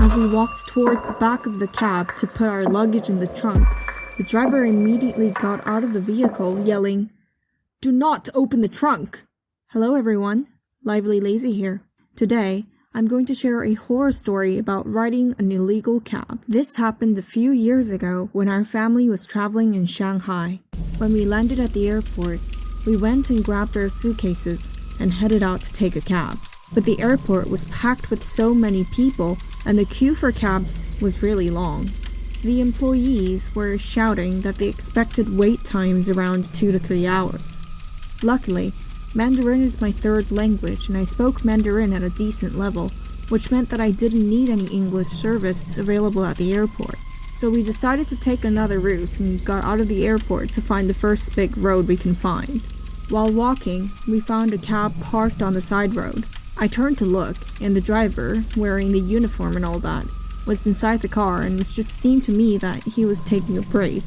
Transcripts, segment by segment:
As we walked towards the back of the cab to put our luggage in the trunk, the driver immediately got out of the vehicle, yelling, "Do not open the trunk!" Hello everyone, Lively Lazy here. Today, I'm going to share a horror story about riding an illegal cab. This happened a few years ago when our family was traveling in Shanghai. When we landed at the airport, we went and grabbed our suitcases and headed out to take a cab. But the airport was packed with so many people and the queue for cabs was really long. The employees were shouting that they expected wait times around 2 to 3 hours. Luckily, Mandarin is my third language and I spoke Mandarin at a decent level, which meant that I didn't need any English service available at the airport. So we decided to take another route and got out of the airport to find the first big road we can find. While walking, we found a cab parked on the side road. I turned to look, and the driver, wearing the uniform and all that, was inside the car and it just seemed to me that he was taking a break.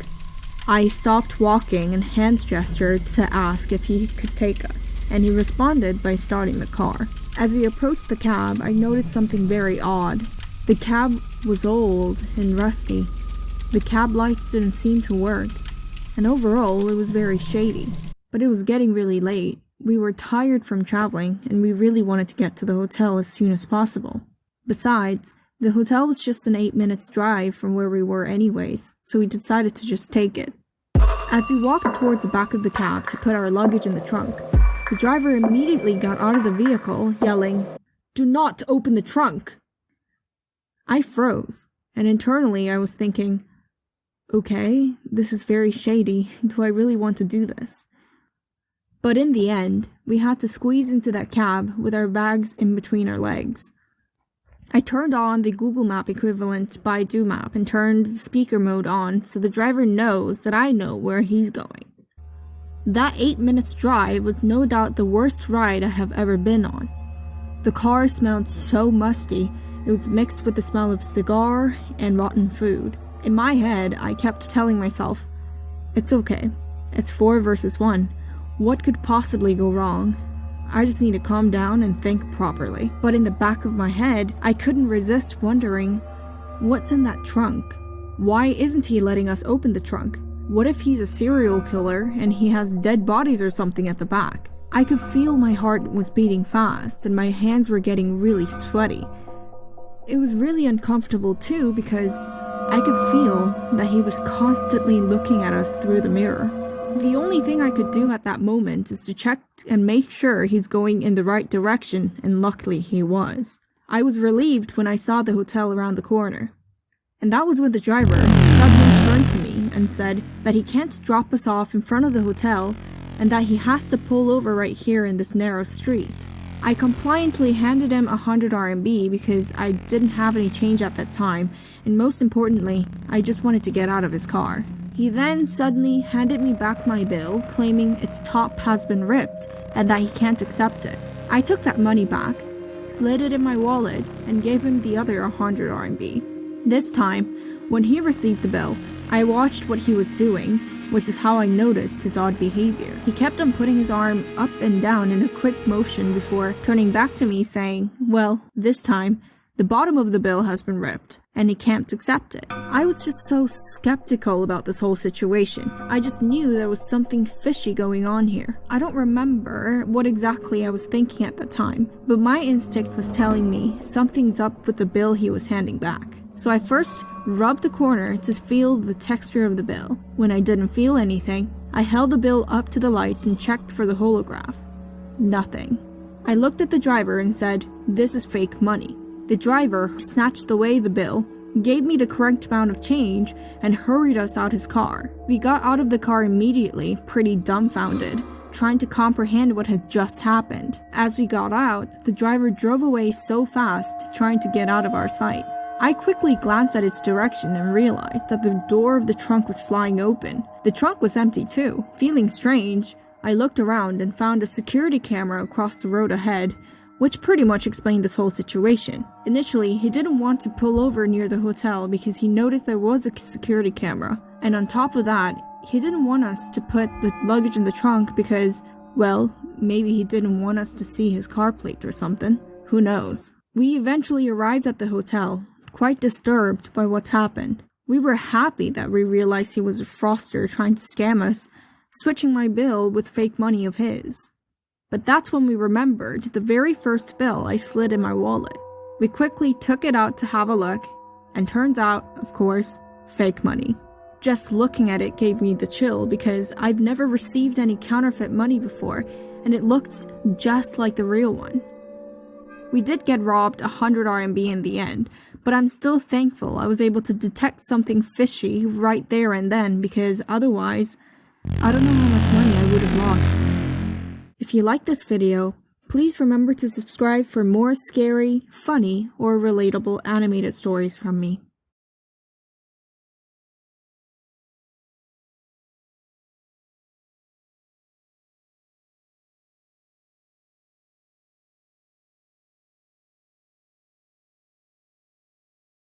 I stopped walking and hand gestured to ask if he could take us, and he responded by starting the car. As we approached the cab, I noticed something very odd. The cab was old and rusty. The cab lights didn't seem to work, and overall it was very shady. But it was getting really late. We were tired from traveling, and we really wanted to get to the hotel as soon as possible. Besides, the hotel was just an 8 minutes drive from where we were anyways, so we decided to just take it. As we walked towards the back of the cab to put our luggage in the trunk, the driver immediately got out of the vehicle, yelling, "Do not open the trunk!" I froze, and internally I was thinking, okay, this is very shady. Do I really want to do this? But in the end, we had to squeeze into that cab with our bags in between our legs. I turned on the Google Map equivalent Baidu Map and turned the speaker mode on so the driver knows that I know where he's going. That 8 minutes drive was no doubt the worst ride I have ever been on. The car smelled so musty, it was mixed with the smell of cigar and rotten food. In my head, I kept telling myself, it's okay, it's 4 versus 1. What could possibly go wrong? I just need to calm down and think properly. But in the back of my head, I couldn't resist wondering, what's in that trunk? Why isn't he letting us open the trunk? What if he's a serial killer and he has dead bodies or something at the back? I could feel my heart was beating fast and my hands were getting really sweaty. It was really uncomfortable too because I could feel that he was constantly looking at us through the mirror. The only thing I could do at that moment is to check and make sure he's going in the right direction, and luckily he was. I was relieved when I saw the hotel around the corner. And that was when the driver suddenly turned to me and said that he can't drop us off in front of the hotel and that he has to pull over right here in this narrow street. I compliantly handed him 100 RMB because I didn't have any change at that time, and most importantly, I just wanted to get out of his car. He then suddenly handed me back my bill, claiming its top has been ripped and that he can't accept it. I took that money back, slid it in my wallet, and gave him the other 100 RMB. This time, when he received the bill, I watched what he was doing, which is how I noticed his odd behavior. He kept on putting his arm up and down in a quick motion before turning back to me saying, well, this time, the bottom of the bill has been ripped, and he can't accept it. I was just so skeptical about this whole situation. I just knew there was something fishy going on here. I don't remember what exactly I was thinking at the time, but my instinct was telling me something's up with the bill he was handing back. So I first rubbed the corner to feel the texture of the bill. When I didn't feel anything, I held the bill up to the light and checked for the holograph. Nothing. I looked at the driver and said, "This is fake money." The driver snatched away the bill, gave me the correct amount of change, and hurried us out his car. We got out of the car immediately, pretty dumbfounded, trying to comprehend what had just happened. As we got out, the driver drove away so fast, trying to get out of our sight. I quickly glanced at its direction and realized that the door of the trunk was flying open. The trunk was empty too. Feeling strange, I looked around and found a security camera across the road ahead, which pretty much explained this whole situation. Initially, he didn't want to pull over near the hotel because he noticed there was a security camera, and on top of that, he didn't want us to put the luggage in the trunk because, well, maybe he didn't want us to see his car plate or something. Who knows? We eventually arrived at the hotel, quite disturbed by what's happened. We were happy that we realized he was a fraudster trying to scam us, switching my bill with fake money of his. But that's when we remembered the very first bill I slid in my wallet. We quickly took it out to have a look, and turns out, of course, fake money. Just looking at it gave me the chill because I've never received any counterfeit money before, and it looked just like the real one. We did get robbed 100 RMB in the end, but I'm still thankful I was able to detect something fishy right there and then, because otherwise, I don't know how much money I would have lost. If you like this video, please remember to subscribe for more scary, funny, or relatable animated stories from me.